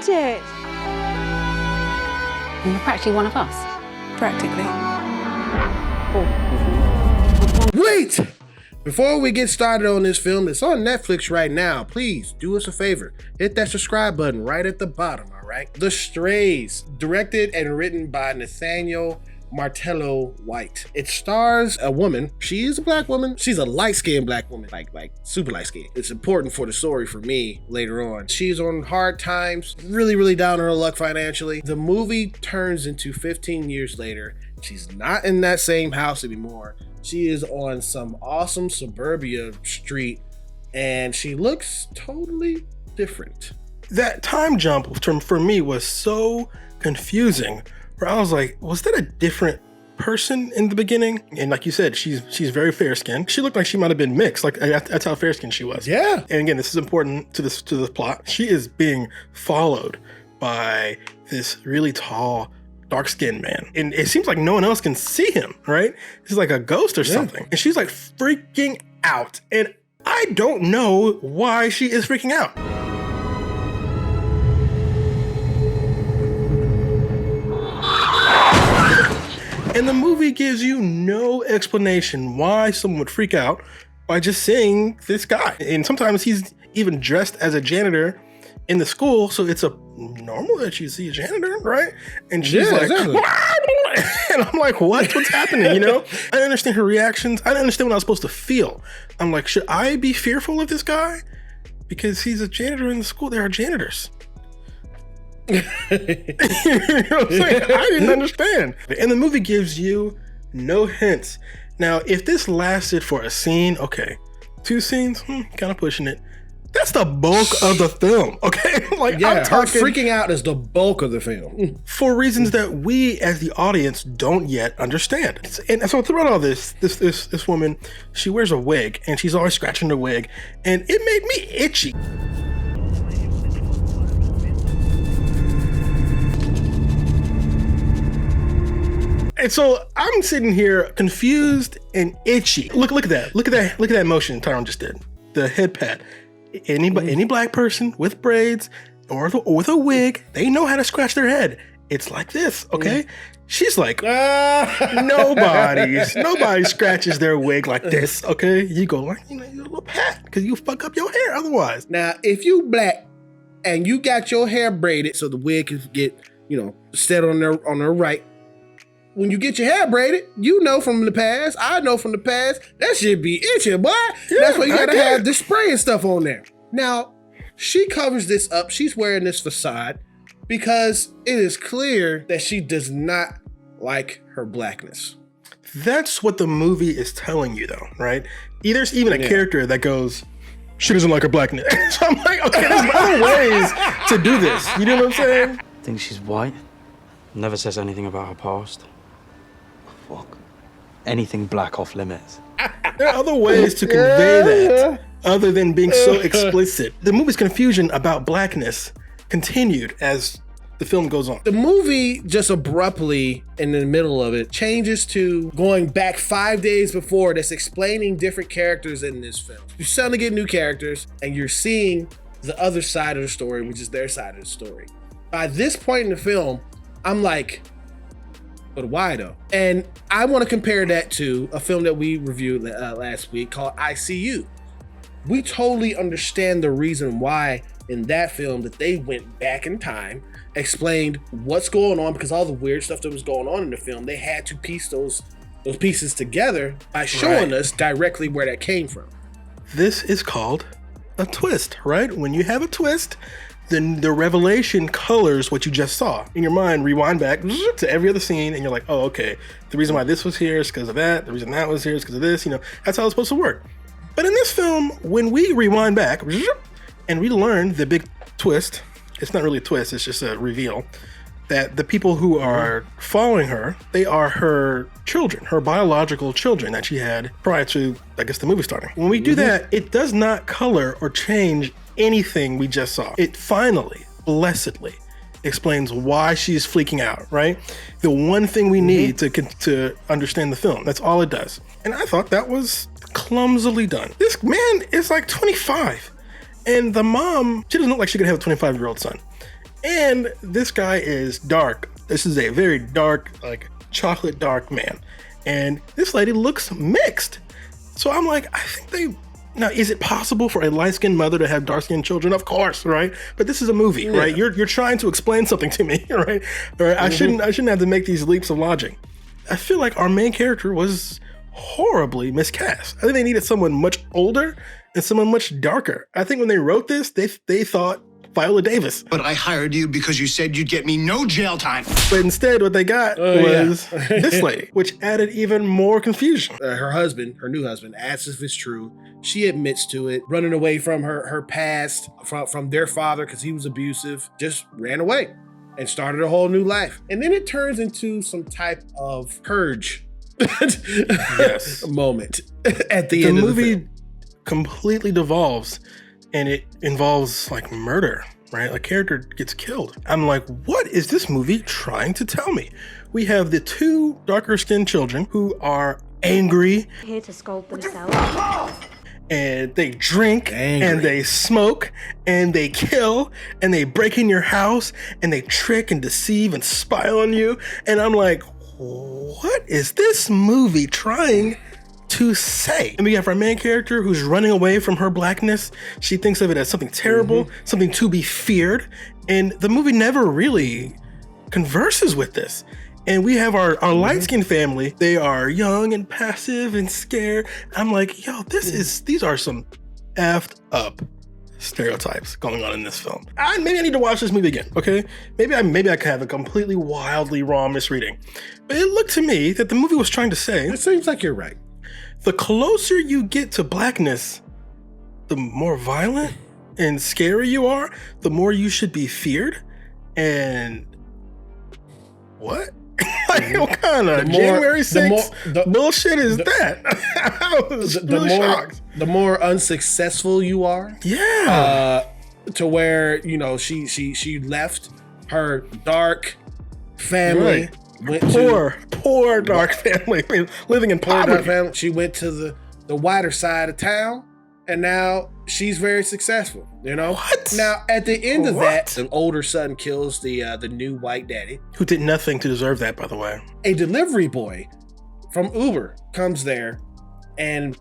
made it. And you're practically one of us. Practically. Wait! Before we get started on this film, it's on Netflix right now. Please do us a favor. Hit that subscribe button right at the bottom, all right? The Strays, directed and written by Nathaniel Martello White. It stars a woman. She is a black woman. She's a light-skinned black woman, like super light-skinned. It's important for the story for me later on. She's on hard times, really down on her luck financially. The movie turns into 15 years later. She's not in that same house anymore. She is on some awesome suburbia street and she looks totally different. That time jump for me was so confusing, where I was like, was that a different person in the beginning? And like you said, she's very fair skinned. She looked like she might have been mixed. Like that's how fair skinned she was. Yeah. And again, this is important to the plot. She is being followed by this really tall, dark-skinned man. And it seems like no one else can see him, right? He's like a ghost or something. And she's like freaking out. And I don't know why she is freaking out. And the movie gives you no explanation why someone would freak out by just seeing this guy. And sometimes he's even dressed as a janitor in the school, so it's a normal that you see a janitor, right? And she's like, exactly. And I'm like, what's happening, you know? I didn't understand her reactions. I didn't understand what I was supposed to feel. I'm like, should I be fearful of this guy? Because he's a janitor in the school. There are janitors. You know what I'm saying? I didn't understand. And the movie gives you no hints. Now, if this lasted for a scene, okay, 2 scenes, kind of pushing it. That's the bulk of the film, okay? Like, yeah, I'm talking, her freaking out is the bulk of the film. For reasons that we, as the audience, don't yet understand. And so throughout all this woman, she wears a wig, and she's always scratching her wig, and it made me itchy. And so I'm sitting here confused and itchy. Look at that. Look at that motion Tyrone just did. The head pat. Any black person with braids or with a wig, they know how to scratch their head. It's like this, okay? She's like, nobody scratches their wig like this, okay? You go like, you a little pat, because you fuck up your hair otherwise. Now, if you black and you got your hair braided so the wig can get, set on their right, when you get your hair braided, you know from the past, I know from the past, that shit be itching, boy. Yeah, that's why you gotta have the spray and stuff on there. Now, she covers this up. She's wearing this facade because it is clear that she does not like her blackness. That's what the movie is telling you though, right? There's even a character that goes, she doesn't like her blackness. So I'm like, okay, there's other ways to do this. You know what I'm saying? Thinks she's white. Never says anything about her past. Fuck. Anything black off limits. There are other ways to convey that other than being so explicit. The movie's confusion about blackness continued as the film goes on. The movie just abruptly, in the middle of it, changes to going back 5 days before that's explaining different characters in this film. You're suddenly getting new characters and you're seeing the other side of the story, which is their side of the story. By this point in the film, I'm like, but why though? And I want to compare that to a film that we reviewed last week called ICU. We totally understand the reason why in that film that they went back in time, explained what's going on, because all the weird stuff that was going on in the film, they had to piece those pieces together by showing us directly where that came from. This is called a twist, right? When you have a twist, then the revelation colors what you just saw. In your mind, rewind back to every other scene, and you're like, oh, okay, the reason why this was here is because of that. The reason that was here is because of this. That's how it's supposed to work. But in this film, when we rewind back and we learn the big twist, it's not really a twist, it's just a reveal, that the people who are following her, they are her children, her biological children that she had prior to, I guess, the movie starting. When we do that, it does not color or change anything we just saw. It finally, blessedly, explains why she's freaking out, right? The one thing we need to understand the film. That's all it does. And I thought that was clumsily done. This man is like 25, and the mom, she doesn't look like she could have a 25-year-old son. And this guy is dark. This is a very dark, like chocolate dark man. And this lady looks mixed. So I'm like, I think they... Now, is it possible for a light-skinned mother to have dark-skinned children? Of course, right? But this is a movie, right? You're trying to explain something to me, right? I shouldn't have to make these leaps of logic. I feel like our main character was horribly miscast. I think they needed someone much older and someone much darker. I think when they wrote this, they thought Viola Davis. But I hired you because you said you'd get me no jail time. But instead, what they got was this lady, which added even more confusion. Her husband, her new husband, asks if it's true. She admits to it, running away from her past, from their father because he was abusive, just ran away and started a whole new life. And then it turns into some type of purge moment at the end of the movie. The movie completely devolves, and it involves like murder, right? A character gets killed. I'm like, what is this movie trying to tell me? We have the two darker skinned children who are angry. Here to scold themselves. And they drink and they smoke and they kill and they break in your house and they trick and deceive and spy on you. And I'm like, what is this movie trying to say? And we have our main character who's running away from her blackness. She thinks of it as something terrible, something to be feared. And the movie never really converses with this. And we have our light-skinned family. They are young and passive and scared. I'm like, yo, these are some effed up stereotypes going on in this film. Maybe I need to watch this movie again, okay? Maybe I could have a completely wildly wrong misreading. But it looked to me that the movie was trying to say... It seems like you're right. The closer you get to blackness, the more violent and scary you are, the more you should be feared. And... what? Like, what kind of January 6th bullshit is that? I was really shocked. The more unsuccessful you are, to where, you know, she left her dark family, poor dark family, living in poverty. She went to the whiter side of town, and now she's very successful, you know? What? Now, at the end of that, the older son kills the new white daddy. Who did nothing to deserve that, by the way. A delivery boy from Uber comes there and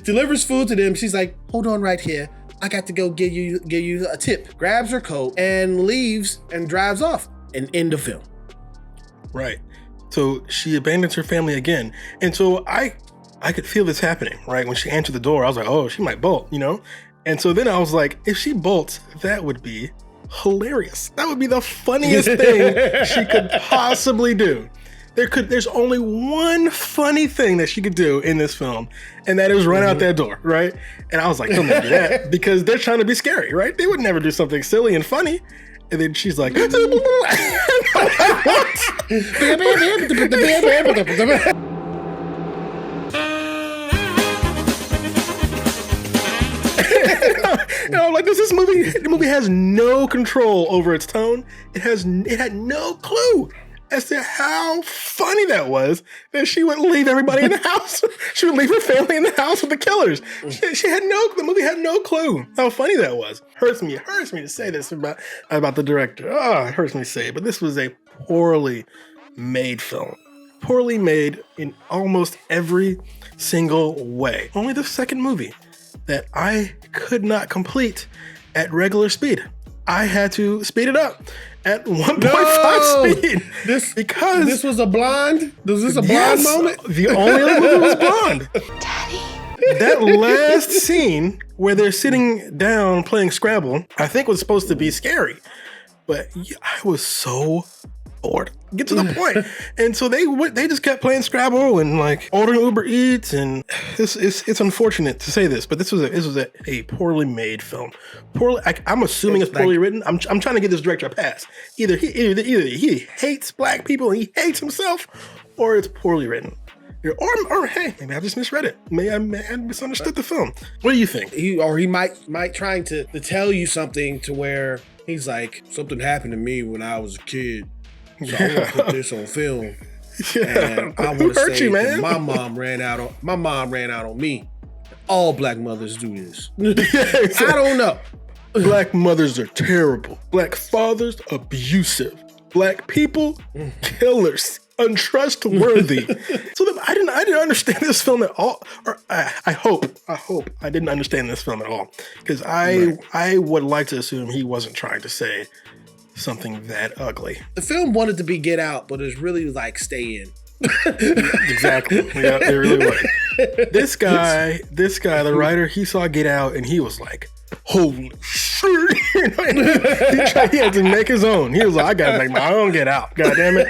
delivers food to them. She's like, hold on right here. I got to go give you a tip. Grabs her coat and leaves and drives off. And end of film. Right. So she abandons her family again. And so I could feel this happening, right? When she answered the door, I was like, oh, she might bolt, you know? And so then I was like, if she bolts, that would be hilarious. That would be the funniest thing she could possibly do. There's only one funny thing that she could do in this film, and that is run out that door, right? And I was like, don't do that, because they're trying to be scary, right? They would never do something silly and funny. And then she's like, what? And I'm like, the movie has no control over its tone. It had no clue as to how funny that was, that she would leave everybody in the house. She would leave her family in the house with the killers. The movie had no clue how funny that was. Hurts me to say this about the director. Oh, it hurts me to say it, but this was a poorly made film. Poorly made in almost every single way. Only the second movie that I could not complete at regular speed. I had to speed it up at 1.5 speed. Because this was a blonde? Was this a blonde moment? The only other movie was blonde. Daddy. That last scene where they're sitting down playing Scrabble, I think was supposed to be scary. But I was so bored. Get to the point. And so they just kept playing Scrabble and like ordering Uber Eats, and it's unfortunate to say this, but this was a poorly made film. I'm assuming it's poorly written. I'm trying to give this director a pass. Either he hates black people and he hates himself, or it's poorly written. Or hey, maybe I just misread it. Maybe I misunderstood the film. What do you think? He might trying to tell you something to where he's like, something happened to me when I was a kid. So I want to put this on film. And I want to say that my mom ran out on me. All black mothers do this. I don't know. Black mothers are terrible. Black fathers, abusive. Black people, killers, untrustworthy. So I didn't understand this film at all. Or I hope I didn't understand this film at all. Because I would like to assume he wasn't trying to say something that ugly. The film wanted to be Get Out, but it's really like Stay In. Exactly. Yeah, it really was. This guy, the writer, he saw Get Out and he was like, holy shit. He had to make his own. He was like, I gotta make my own Get Out. God damn it.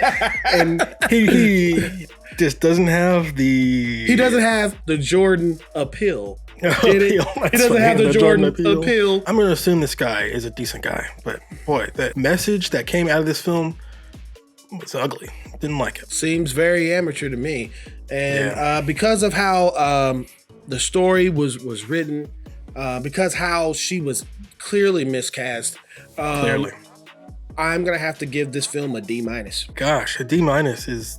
And he just doesn't have the... He doesn't have the Jordan Ap-Peele. He doesn't have the Jordan Ap-Peele. I'm gonna assume this guy is a decent guy, but boy, that message that came out of this film was ugly. Didn't like it. Seems very amateur to me. And because of how the story was written, because how she was clearly miscast, Clearly. I'm gonna have to give this film a D-. Gosh, a D- is...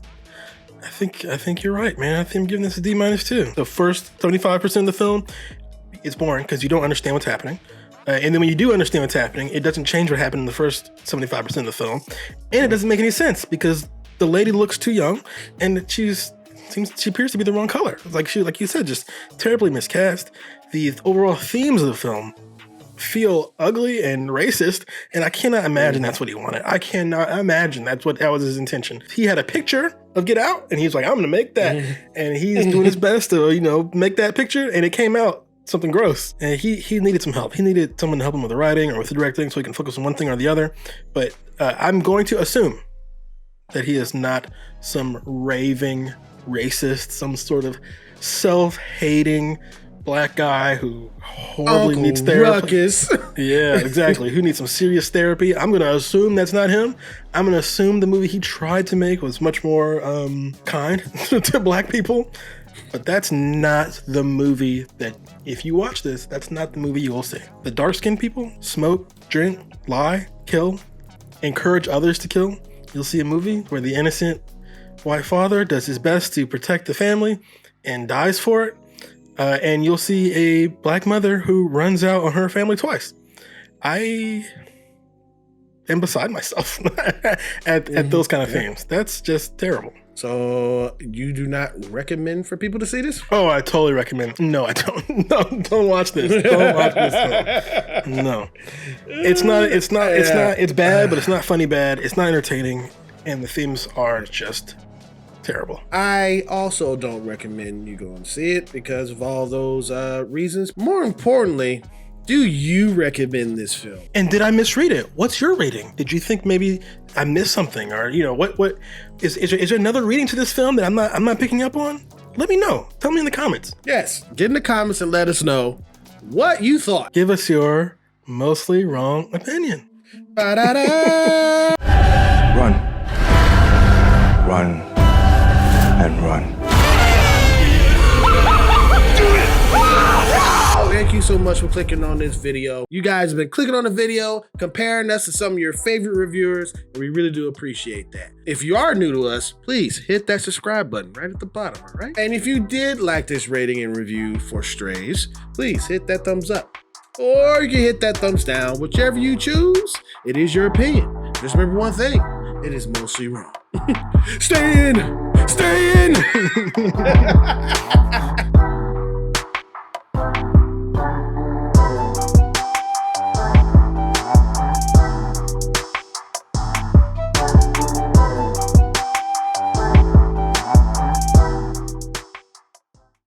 I think you're right, man. I think I'm giving this a D- too. The first 75% of the film is boring because you don't understand what's happening. And then when you do understand what's happening, it doesn't change what happened in the first 75% of the film. And it doesn't make any sense because the lady looks too young and she appears to be the wrong color. Like you said, just terribly miscast. The overall themes of the film feel ugly and racist, and I cannot imagine that's what he wanted. I cannot imagine that was his intention. He had a picture of Get Out, and he's like, I'm gonna make that. And he's doing his best to, make that picture, and it came out something gross. And he needed some help. He needed someone to help him with the writing or with the directing so he can focus on one thing or the other. But I'm going to assume that he is not some raving racist, some sort of self-hating black guy who horribly needs therapy. Ruckus. Yeah, exactly. Who needs some serious therapy. I'm going to assume that's not him. I'm going to assume the movie he tried to make was much more kind to black people. But that's not the movie that, if you watch this, that's not the movie you will see. The dark-skinned people smoke, drink, lie, kill, encourage others to kill. You'll see a movie where the innocent white father does his best to protect the family and dies for it. And you'll see a black mother who runs out on her family twice. I am beside myself at those kind of themes. That's just terrible. So you do not recommend for people to see this? Oh, I totally recommend. No, I don't. No, don't watch this. Don't watch this. No, it's not. It's bad, but it's not funny bad. It's not entertaining, and the themes are just terrible. I also don't recommend you go and see it because of all those reasons. More importantly, do you recommend this film? And did I misread it? What's your rating? Did you think maybe I missed something, or what is there another reading to this film that I'm not picking up on? Let me know. Tell me in the comments. Yes, get in the comments and let us know what you thought. Give us your mostly wrong opinion. Ba-da-da. Run and run. Thank you so much for clicking on this video. You guys have been clicking on the video, comparing us to some of your favorite reviewers, and we really do appreciate that. If you are new to us, please hit that subscribe button right at the bottom, all right? And if you did like this rating and review for Strays, please hit that thumbs up. Or you can hit that thumbs down, whichever you choose. It is your opinion. Just remember one thing, it is mostly wrong. Stay in! Stay in!